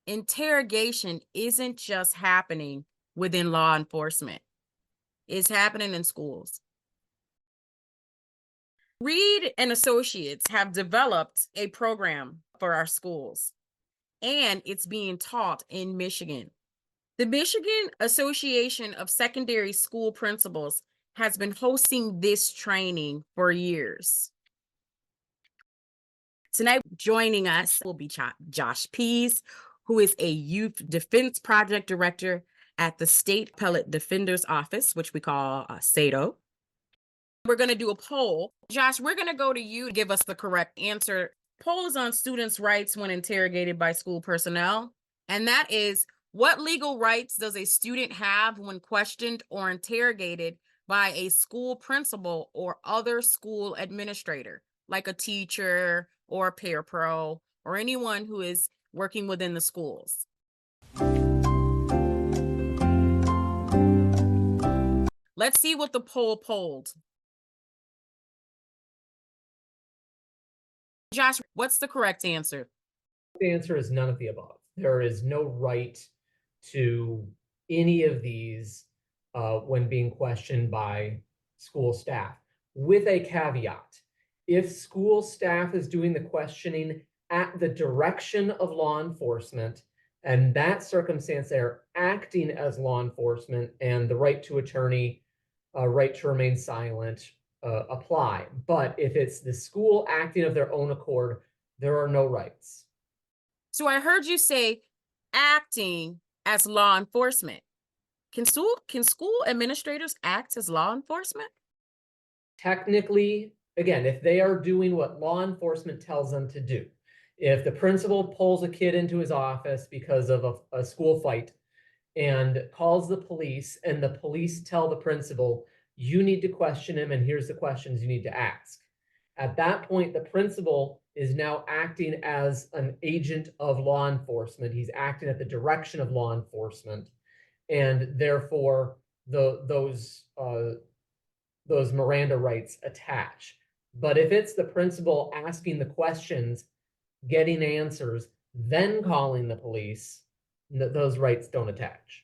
interrogation isn't just happening within law enforcement. It's happening in schools. Reid and Associates have developed a program for our schools, and it's being taught in Michigan. The Michigan Association of Secondary School Principals has been hosting this training for years. Tonight, joining us will be Josh Pease, who is a Youth Defense Project Director at the State Appellate Defender's Office, which we call SATO. We're going to do a poll. Josh, we're going to go to you to give us the correct answer. Poll is on students' rights when interrogated by school personnel, and that is, what legal rights does a student have when questioned or interrogated by a school principal or other school administrator, like a teacher or a parapro or anyone who is working within the schools? Let's see what the poll polled. Josh, what's the correct answer? The answer is none of the above. There is no right to any of these when being questioned by school staff, with a caveat. If school staff is doing the questioning at the direction of law enforcement, and that circumstance they're acting as law enforcement, and the right to attorney, right to remain silent apply. But if it's the school acting of their own accord, there are no rights. So I heard you say acting as law enforcement. Can school administrators act as law enforcement? Technically, again, if they are doing what law enforcement tells them to do, if the principal pulls a kid into his office because of a school fight and calls the police, and the police tell the principal, you need to question him, and here's the questions you need to ask. At that point, the principal is now acting as an agent of law enforcement. He's acting at the direction of law enforcement, and therefore those Miranda rights attach. But if it's the principal asking the questions, getting answers, then calling the police, those rights don't attach.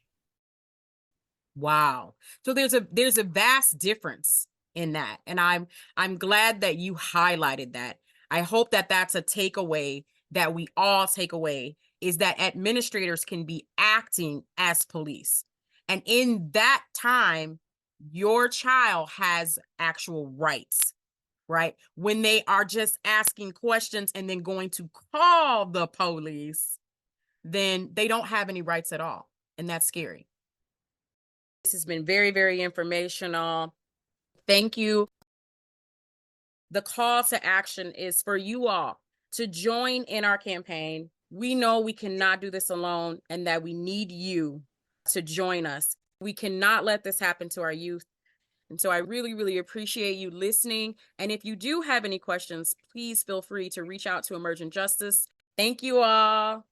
Wow. So there's a vast difference in that. And I'm glad that you highlighted that. I hope that that's a takeaway that we all take away, is that administrators can be acting as police. And in that time, your child has actual rights, right? When they are just asking questions and then going to call the police, then they don't have any rights at all. And that's scary. This has been very, very informational. Thank you. The call to action is for you all to join in our campaign. We know we cannot do this alone, and that we need you to join us. We cannot let this happen to our youth. And so I really, really appreciate you listening. And if you do have any questions, please feel free to reach out to Emergent Justice. Thank you all.